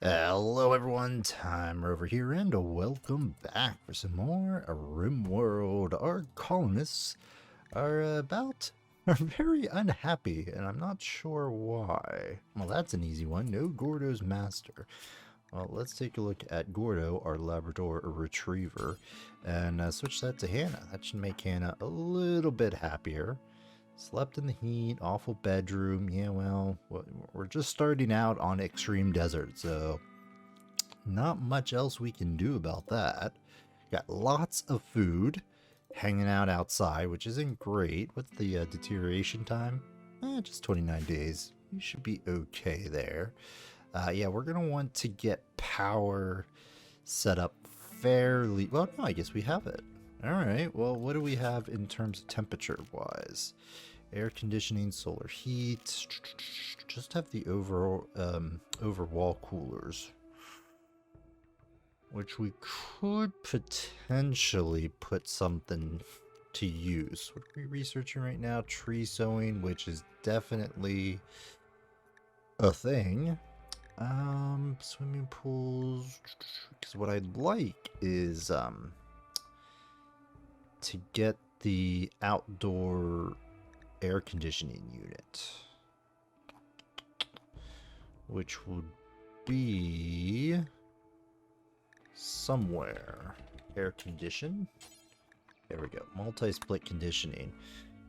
Hello everyone, Tymerover here, and welcome back for some more RimWorld. Our colonists are very unhappy, and I'm not sure why. Well, that's an easy one. No Gordo's master. Well, let's take a look at Gordo, our Labrador retriever, and switch that to Hannah. That should make Hannah a little bit happier. Slept in the heat, awful bedroom. Yeah, well, we're just starting out on Extreme Desert, so not much else we can do about that. Got lots of food hanging out outside, which isn't great. What's the deterioration time? Just 29 days. You should be okay there. Yeah, we're going to want to get power set up fairly... Well, no, I guess we have it. Alright, well, what do we have in terms of temperature-wise? Air conditioning, solar heat. Just have the overwall coolers, which we could potentially put something to use. What are we researching right now? Tree sowing, which is definitely a thing. Swimming pools. Because what I'd like is to get the outdoor air conditioning unit, which would be somewhere. Air condition. There we go. Multi-split conditioning.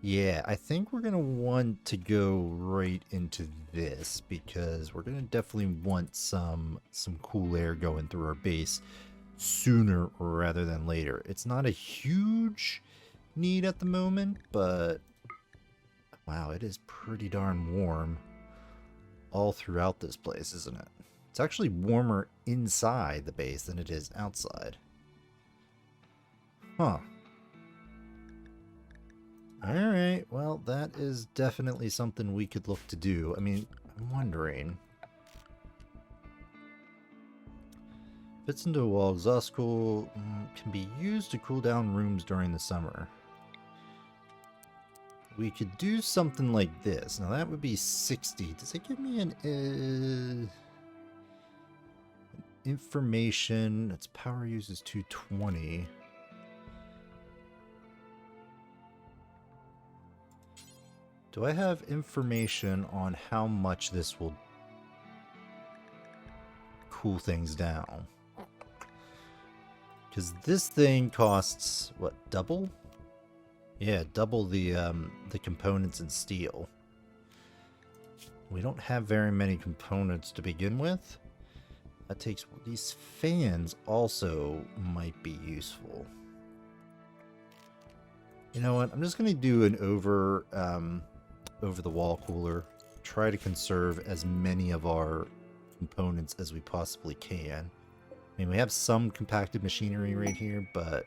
Yeah, I think we're gonna want to go right into this because we're gonna definitely want some cool air going through our base sooner rather than later. It's not a huge need at the moment, but wow, it is pretty darn warm all throughout this place, isn't it? It's actually warmer inside the base than it is outside. Huh. Alright, well, that is definitely something we could look to do. I mean, I'm wondering. Fits into a wall. Exhaust cool can be used to cool down rooms during the summer. We could do something like this. Now that would be 60. Does it give me an information? Its power use is 220. Do I have information on how much this will cool things down? Because this thing costs, what, double? Yeah, double the components in steel. We don't have very many components to begin with. That takes... These fans also might be useful. You know what? I'm just going to do an over-the-wall cooler. Try to conserve as many of our components as we possibly can. I mean, we have some compacted machinery right here, but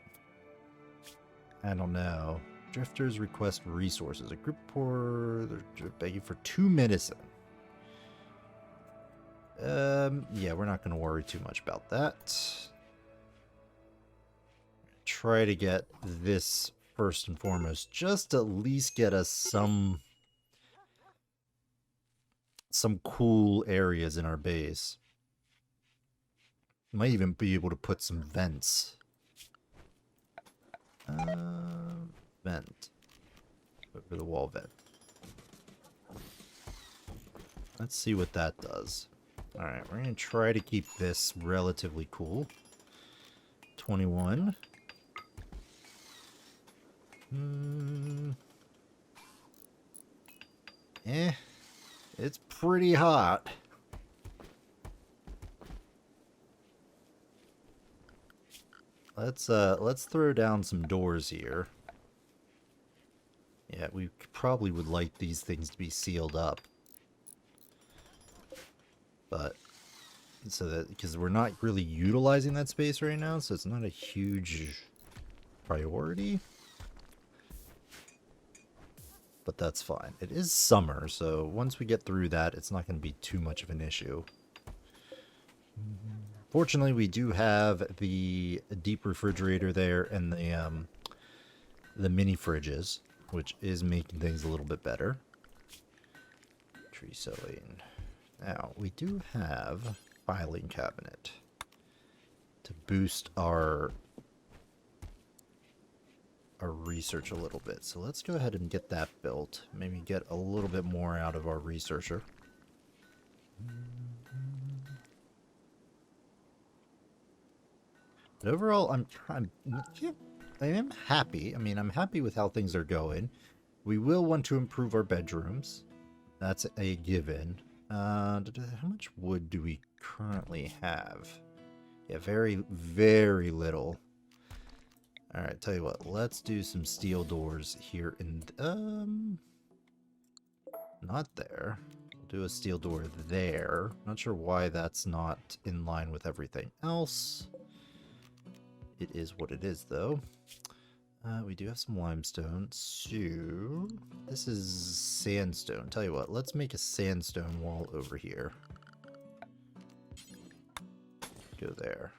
I don't know. Drifters request resources. A group poor, they're begging for 2 medicine. Yeah, we're not going to worry too much about that. Try to get this first and foremost, just to at least get us some cool areas in our base. Might even be able to put some vents. Vent. Over the wall vent. Let's see what that does. Alright, we're going to try to keep this relatively cool. 21. It's pretty hot. Let's throw down some doors here. Yeah, we probably would like these things to be sealed up. But, so that, because we're not really utilizing that space right now, so it's not a huge priority. But that's fine. It is summer, so once we get through that, it's not going to be too much of an issue. Fortunately, we do have the deep refrigerator there and the mini fridges, which is making things a little bit better. Tree sowing. Now, we do have filing cabinet to boost our research a little bit. So let's go ahead and get that built. Maybe get a little bit more out of our researcher. But overall, I am happy. I mean, I'm happy with how things are going. We will want to improve our bedrooms. That's a given. How much wood do we currently have? Yeah, very, very little. Alright, tell you what, let's do some steel doors here in, not there. We'll do a steel door there. Not sure why that's not in line with everything else. It is what it is, though. We do have some limestone, so this is sandstone. Tell you what, let's make a sandstone wall over here. Go there.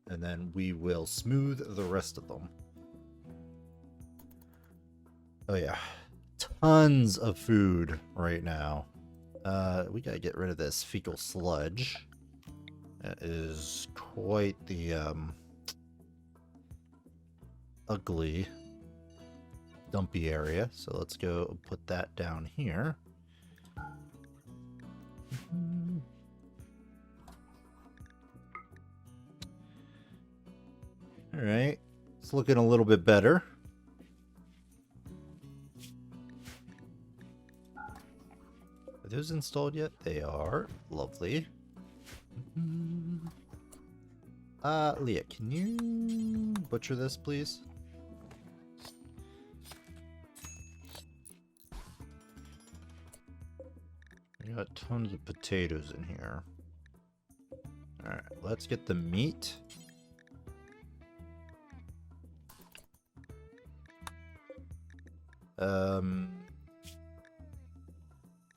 And then we will smooth the rest of them. Oh yeah, tons of food right now. We gotta get rid of this fecal sludge. That is quite the ugly dumpy area. So let's go put that down here. All right, it's looking a little bit better. Are those installed yet? They are. Lovely. Leah, can you butcher this, please? We got tons of potatoes in here. All right, let's get the meat.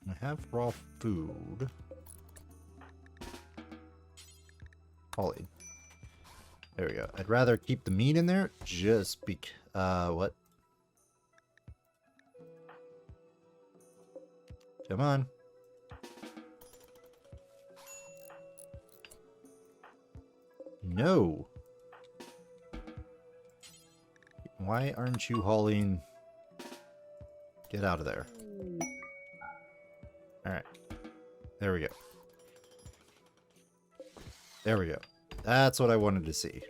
I have raw food. Holly. There we go. I'd rather keep the meat in there just because, what? Come on. No. Why aren't you hauling? Get out of there. Alright. There we go. There we go. That's what I wanted to see.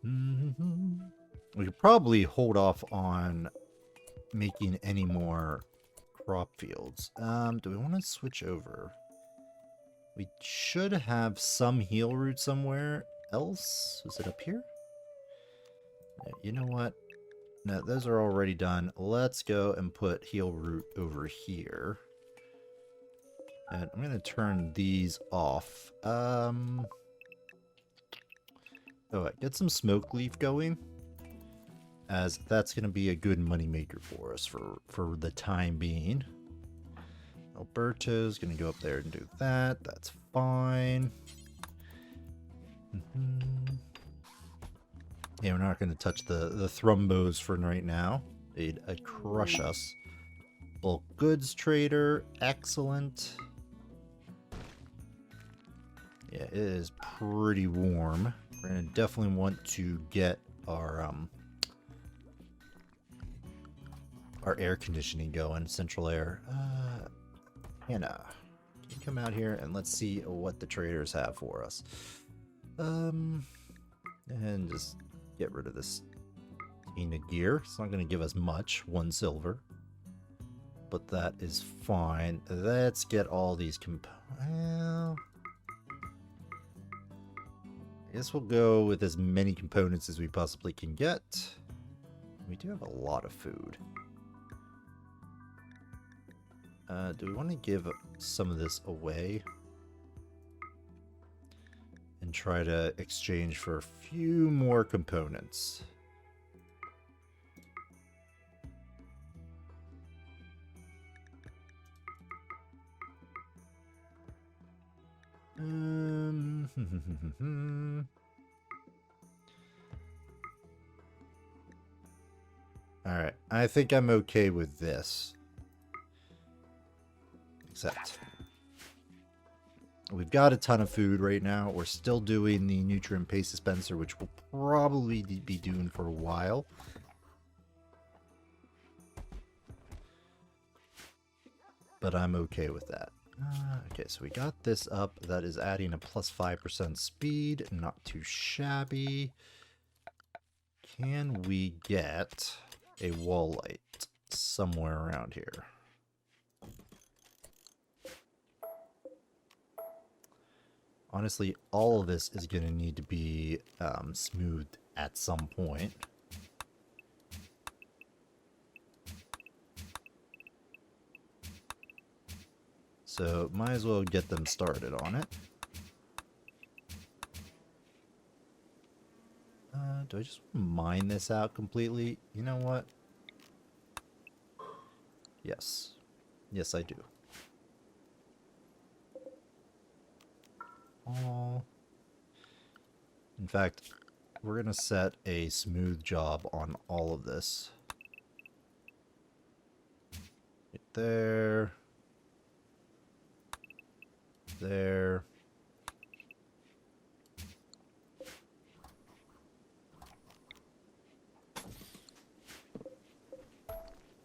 We could probably hold off on making any more crop fields. Do we want to switch over? We should have some heal root somewhere else. Is it up here? You know what? No, those are already done. Let's go and put heal root over here. And I'm going to turn these off. Oh, get some smoke leaf going, as that's going to be a good money maker for us for the time being. Alberto's going to go up there and do that. That's fine. Yeah, we're not going to touch the thrumbos for right now. They'd crush us. Bulk goods trader, excellent. Yeah, it is pretty warm. We're going to definitely want to get our air conditioning going, central air. Hannah, can you come out here and let's see what the traders have for us. And just get rid of this painted gear. It's not going to give us much, 1 silver. But that is fine. Let's get all these well, I guess we'll go with as many components as we possibly can get. We do have a lot of food. Do we want to give some of this away? And try to exchange for a few more components. Alright, I think I'm okay with this. Except We've got a ton of food right now. We're still doing the nutrient paste dispenser, which we'll probably be doing for a while. But I'm okay with that. Okay, so we got this up. That is adding a plus 5% speed. Not too shabby. Can we get a wall light somewhere around here? Honestly, all of this is going to need to be smoothed at some point. So might as well get them started on it. Do I just mine this out completely? You know what? Yes. Yes, I do. Oh. In fact, we're going to set a smooth job on all of this. Right there. There.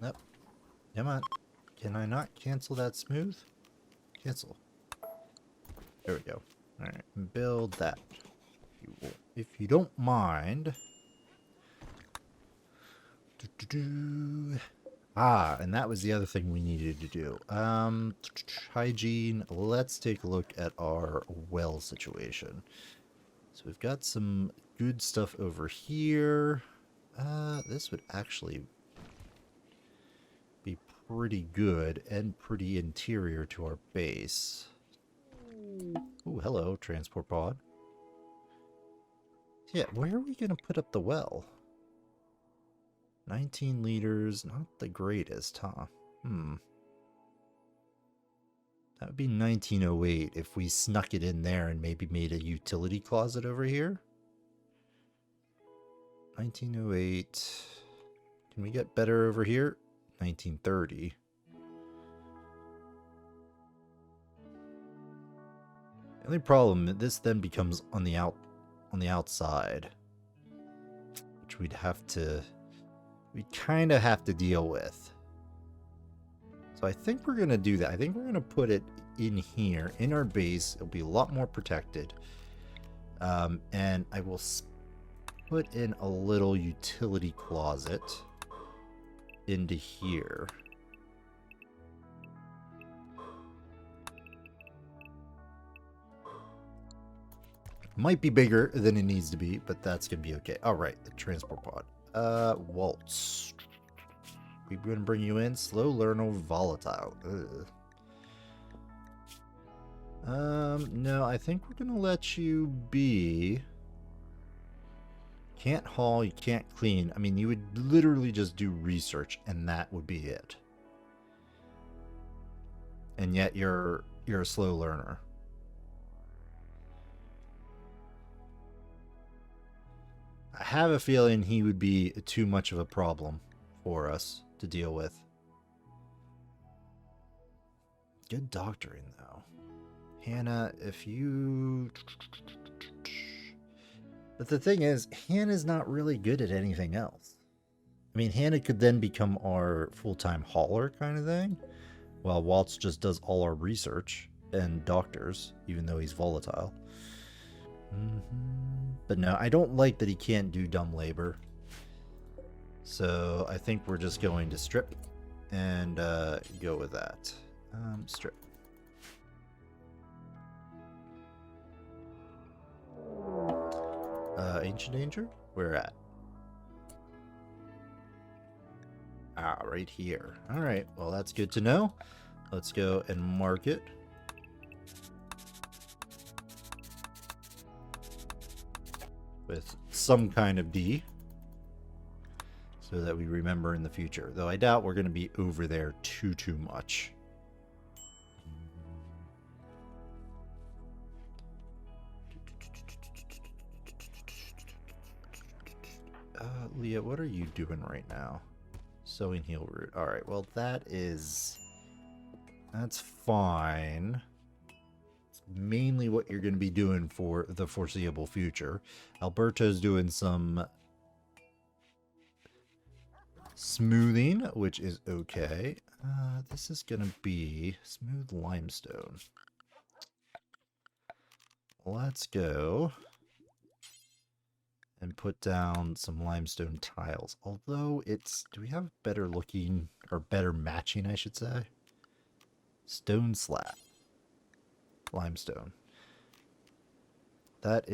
Nope. Come on. Can I not cancel that smooth? Cancel. There we go. Alright. Build that. If you don't mind. Ah, and that was the other thing we needed to do. Hygiene. Let's take a look at our well situation. So we've got some good stuff over here. This would actually be pretty good and pretty interior to our base. Oh, hello, transport pod. Yeah, where are we going to put up the well? 19 liters, not the greatest, huh? That would be 1908 if we snuck it in there and maybe made a utility closet over here. 1908. Can we get better over here? 1930. The only problem, this then becomes on the outside, which we'd kind of have to deal with. So I think we're going to do that. I think we're going to put it in here, in our base. It'll be a lot more protected. And I will put in a little utility closet into here. Might be bigger than it needs to be, but that's going to be okay. All right, the transport pod. Waltz. We're going to bring you in. Slow learner, volatile. Ugh. No, I think we're going to let you be. Can't haul, you can't clean. I mean, you would literally just do research, and that would be it. And yet you're a slow learner. I have a feeling he would be too much of a problem for us to deal with. Good doctoring, though. Hannah, if you... But the thing is, Hannah's not really good at anything else. I mean, Hannah could then become our full-time hauler kind of thing, while Waltz just does all our research and doctors, even though he's volatile. But no, I don't like that he can't do dumb labor. So I think we're just going to strip and go with that. Strip. Ancient Danger? Where at? Ah, right here. Alright, well that's good to know. Let's go and mark it. With some kind of D. So that we remember in the future. Though I doubt we're going to be over there too much. Leah, what are you doing right now? Sowing heel root. Alright, well that's fine. mainly what you're going to be doing for the foreseeable future. Alberto's doing some smoothing, which is okay. This is going to be smooth limestone. Let's go and put down some limestone tiles. Although do we have better looking, or better matching, I should say? Stone slab. Limestone. That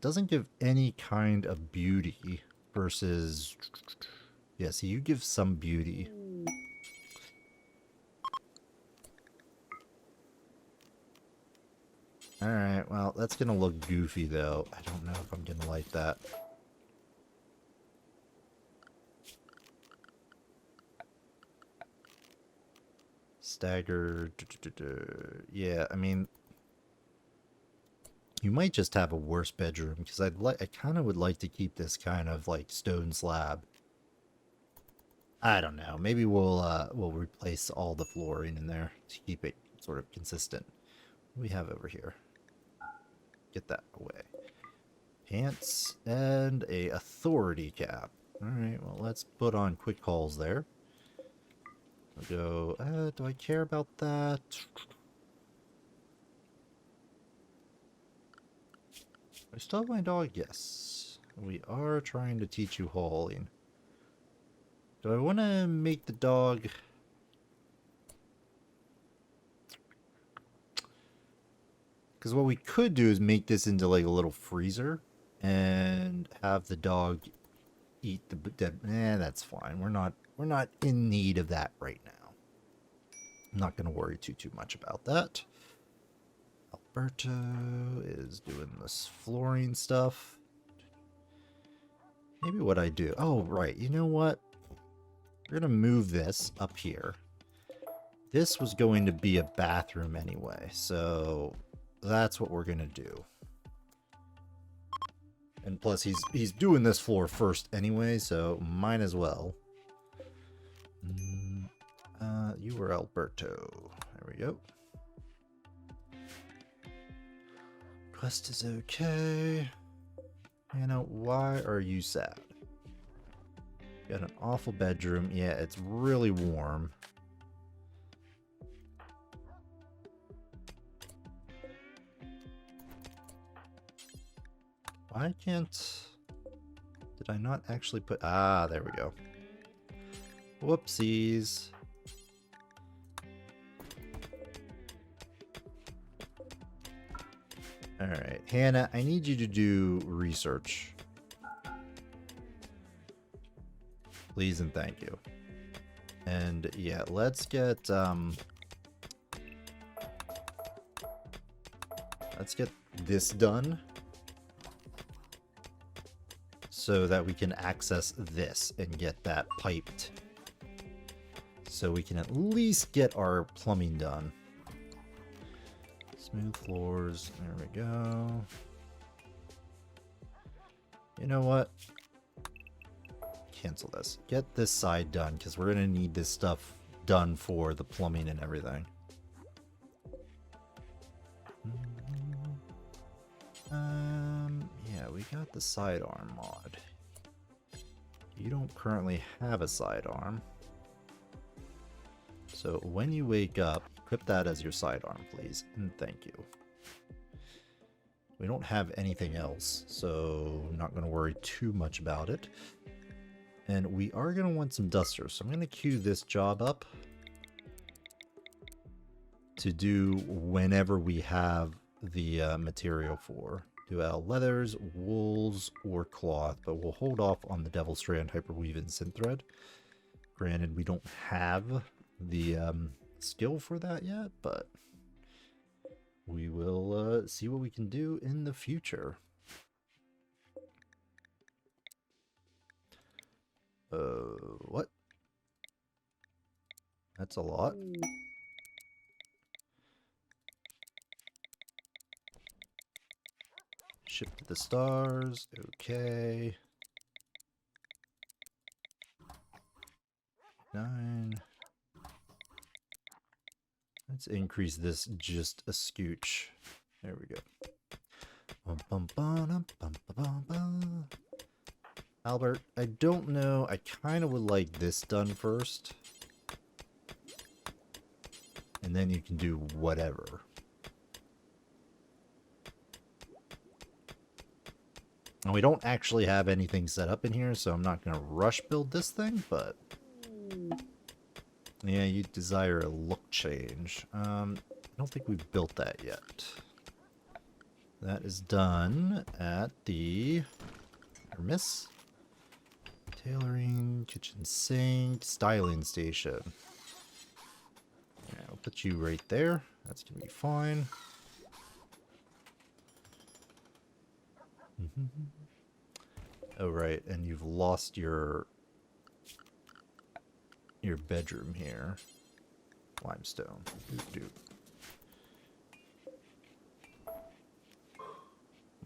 doesn't give any kind of beauty versus, yeah, see, you give some beauty. Alright, well, that's gonna look goofy though. I don't know if I'm gonna like that. Stagger. Yeah, I mean, you might just have a worse bedroom, because I kind of would like to keep this kind of like stone slab. I don't know. Maybe we'll replace all the flooring in there to keep it sort of consistent. What do we have over here? Get that away. Pants and a authority cap. Alright, well, let's put on quick calls there. I'll go, do I care about that? I still have my dog? Yes. We are trying to teach you hauling. Do I want to make the dog... Because what we could do is make this into like a little freezer and have the dog eat the dead. That's fine. We're not in need of that right now. I'm not going to worry too much about that. Alberto is doing this flooring stuff. Maybe what I do. Oh, right. You know what? We're going to move this up here. This was going to be a bathroom anyway, so that's what we're going to do. And plus, he's doing this floor first anyway, so might as well. You were Alberto. There we go. Quest is okay. Hannah, why are you sad? Got an awful bedroom. Yeah, it's really warm. Why can't... Did I not actually put... Ah, there we go. Whoopsies. Alright, Hannah, I need you to do research. Please and thank you. And yeah, let's get this done so that we can access this and get that piped. So we can at least get our plumbing done. Smooth floors. There we go. You know what? Cancel this. Get this side done, because we're going to need this stuff done for the plumbing and everything. Yeah, we got the sidearm mod. You don't currently have a sidearm. So when you wake up, equip that as your sidearm, please, and thank you. We don't have anything else, so I'm not going to worry too much about it. And we are going to want some dusters, so I'm going to queue this job up to do whenever we have the material for. Do leathers, wools, or cloth, but we'll hold off on the Devil Strand, Hyperweave, and Synth Thread. Granted, we don't have the skill for that yet, but we will see what we can do in the future. What? That's a lot. Ship to the stars. Okay. 9. Let's increase this just a scooch. There we go. Bum, bum, ba, bum, ba, bum, ba. Albert, I don't know. I kind of would like this done first. And then you can do whatever. And we don't actually have anything set up in here, so I'm not going to rush build this thing, but... yeah, you desire a look change. I don't think we've built that yet. That is done at the... Miss? Tailoring, kitchen sink, styling station. Yeah, I'll put you right there. That's going to be fine. Oh, right, and you've lost your bedroom here. Limestone. Doop.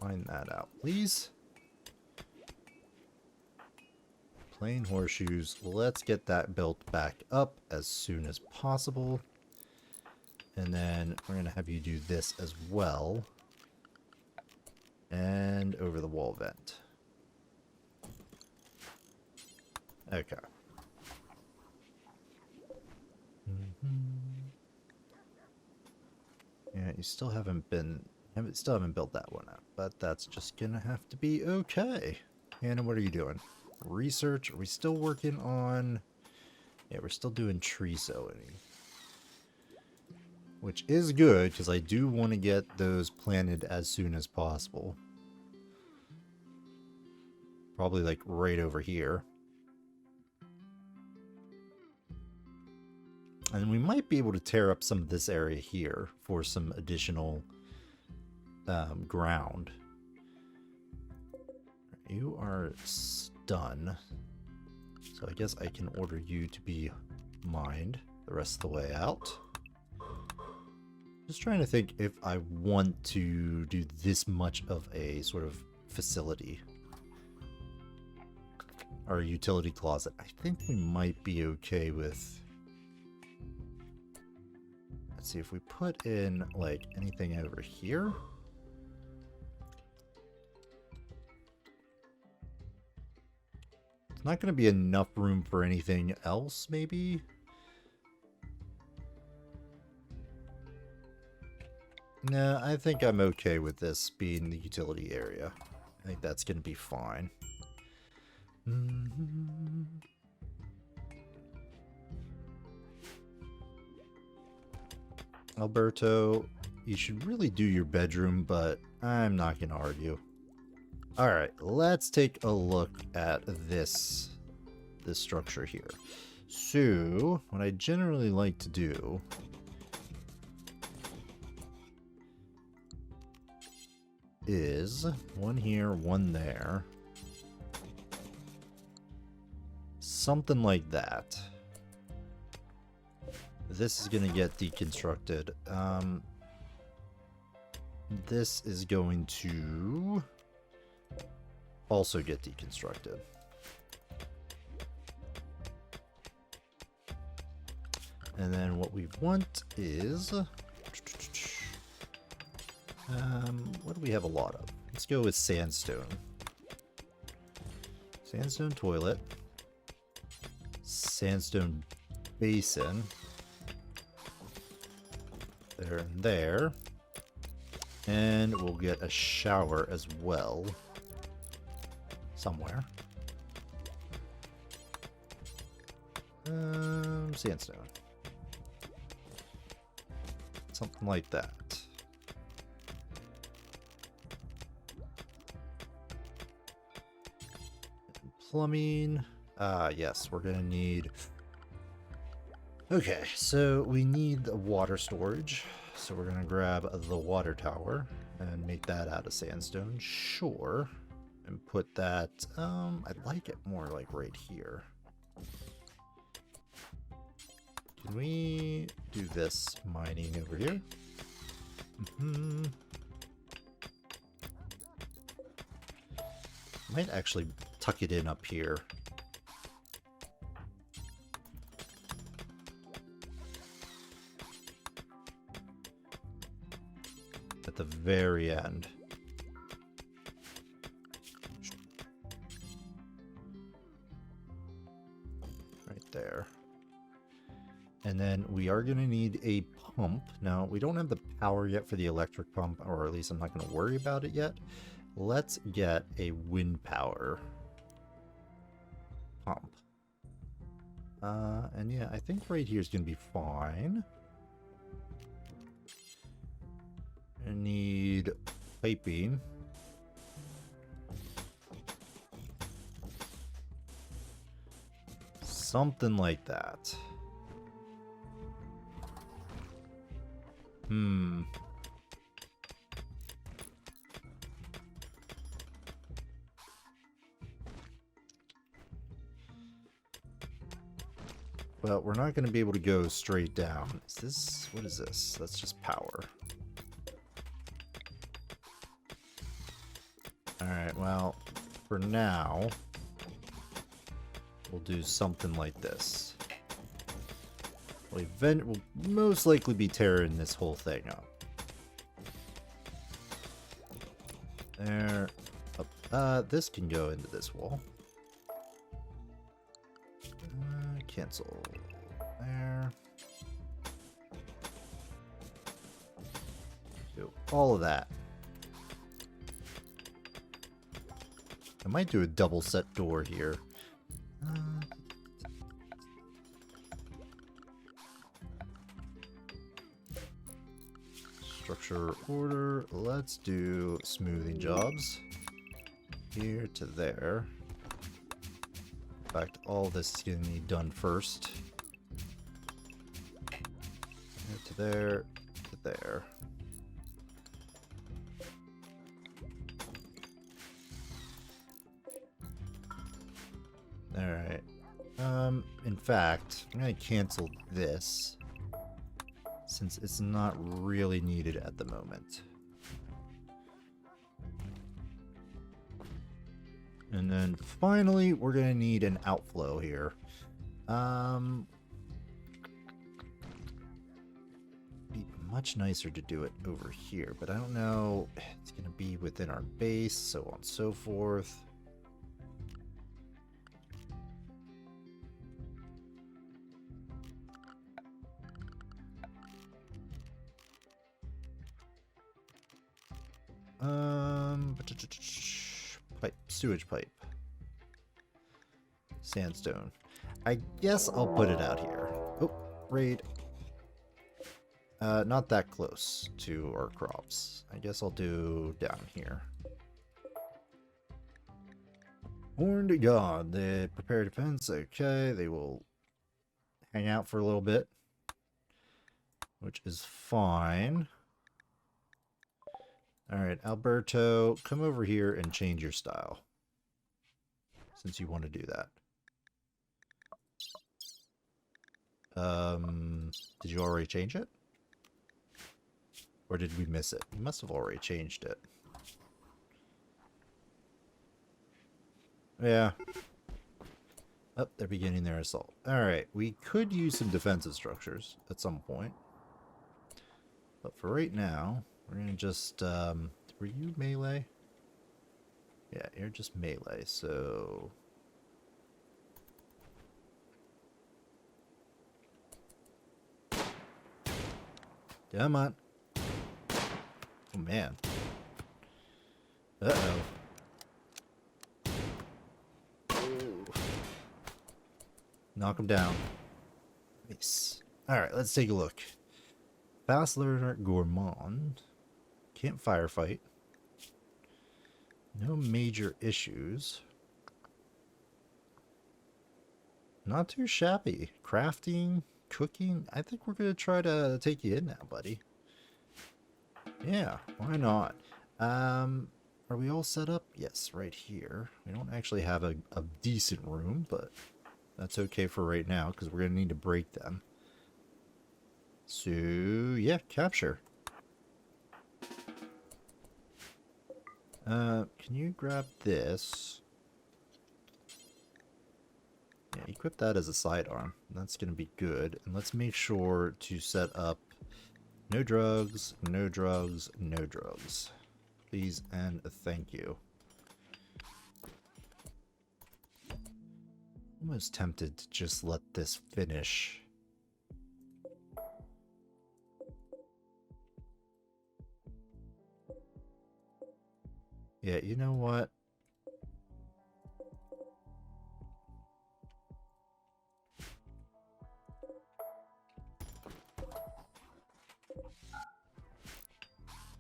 Mine that out, please. Plain horseshoes. Let's get that built back up as soon as possible. And then we're going to have you do this as well. And over the wall vent. Okay. Yeah, you still haven't built that one up, but that's just gonna have to be okay. Hannah, what are you doing? Research? Are we still working on... yeah, we're still doing tree sowing. Which is good, because I do want to get those planted as soon as possible. Probably like right over here. And we might be able to tear up some of this area here for some additional ground. You are done. So I guess I can order you to be mined the rest of the way out. Just trying to think if I want to do this much of a sort of facility. Or a utility closet. I think we might be okay with... let's see if we put in like anything over here. It's not going to be enough room for anything else, maybe. No, I think I'm okay with this being the utility area. I think that's going to be fine. Alberto, you should really do your bedroom, but I'm not going to argue. Alright, let's take a look at this structure here. So, what I generally like to do is one here, one there. Something like that. This is going to get deconstructed. This is going to also get deconstructed. And then what we want is... what do we have a lot of? Let's go with sandstone. Sandstone toilet. Sandstone basin. There and there. And we'll get a shower as well. Somewhere. Sandstone. Something like that. And plumbing. Yes, we're gonna need... okay, so we need the water storage. So we're gonna grab the water tower and make that out of sandstone. Sure. And put that, I'd like it more like right here. Can we do this mining over here? Might actually tuck it in up here. very end. Right there. And then we are going to need a pump. Now, we don't have the power yet for the electric pump, or at least I'm not going to worry about it yet. Let's get a wind power pump. And yeah, I think right here is going to be fine. I need piping. Something like that. Well, we're not going to be able to go straight down. Is this... what is this? That's just power. Alright, well, for now, we'll do something like this. We'll most likely be tearing this whole thing up. There. This can go into this wall. Cancel. There. Do all of that. I might do a double set door here. Structure order. Let's do smoothing jobs. Here to there. In fact, all this is going to need done first. Here to there, to there. Alright. In fact, I'm going to cancel this, since it's not really needed at the moment. And then finally, we're going to need an outflow here. Be much nicer to do it over here, but I don't know. It's going to be within our base, so on and so forth. Pipe, sewage pipe. Sandstone. I guess I'll put it out here. Oh, raid. Not that close to our crops. I guess I'll do down here. Horned God. They prepare defense. Okay, they will hang out for a little bit, which is fine. Alright, Alberto, come over here and change your style, since you want to do that. Did you already change it? Or did we miss it? You must have already changed it. Yeah. Oh, they're beginning their assault. Alright, we could use some defensive structures at some point. But for right now, we're going to just, were you melee? Yeah, you're just melee, so... Come on. Oh, man. Uh-oh. Ooh. Knock him down. Nice. Alright, let's take a look. Fast learner gourmand. Can't firefight. No major issues. Not too shabby. Crafting, cooking. I think we're going to try to take you in now, buddy. Yeah, why not? Are we all set up? Yes, right here. We don't actually have a decent room, but that's okay for right now because we're going to need to break them. So, yeah, capture. Can you grab this? Yeah, equip that as a sidearm. That's going to be good. And let's make sure to set up No drugs, no drugs, no drugs. Please and thank you. Almost tempted to just let this finish. Yeah, you know what?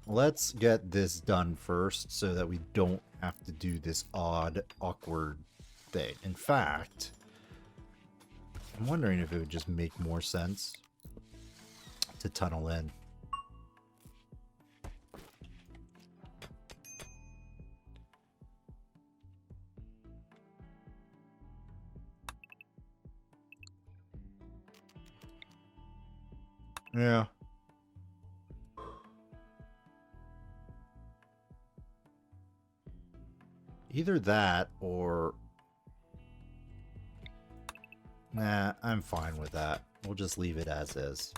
Let's get this done first so that we don't have to do this odd, awkward thing. In fact, I'm wondering if it would just make more sense to tunnel in. Yeah. Either that or... Nah, I'm fine with that. We'll just leave it as is.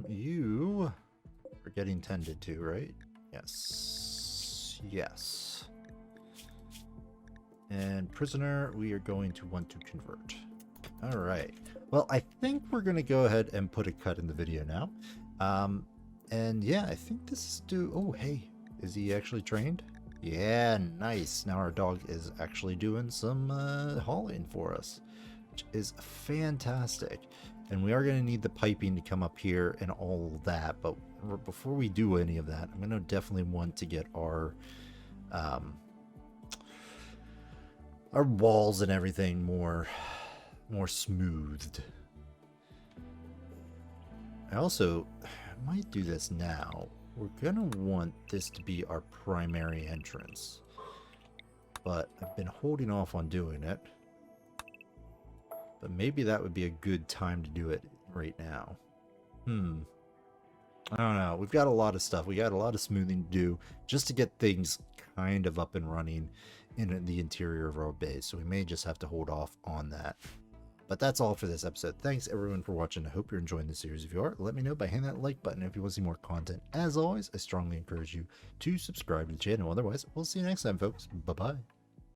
You are getting tended to, right? Yes. Yes. And prisoner, we are going to want to convert. All right. Well, I think we're going to go ahead and put a cut in the video now. And yeah, I think this is due. Oh, hey, is he actually trained? Yeah, nice. Now our dog is actually doing some hauling for us, which is fantastic. And we are going to need the piping to come up here and all that. But before we do any of that, I'm going to definitely want to get our walls and everything more smoothed. I also might do this now. We're gonna want this to be our primary entrance, but I've been holding off on doing it. But maybe that would be a good time to do it right now. I don't know. We've got a lot of stuff. We got a lot of smoothing to do just to get things kind of up and running in the interior of our base. So we may just have to hold off on that. But that's all for this episode. Thanks everyone for watching. I hope you're enjoying the series. If you are, let me know by hitting that like button if you want to see more content. As always, I strongly encourage you to subscribe to the channel. Otherwise, we'll see you next time, folks. Bye-bye.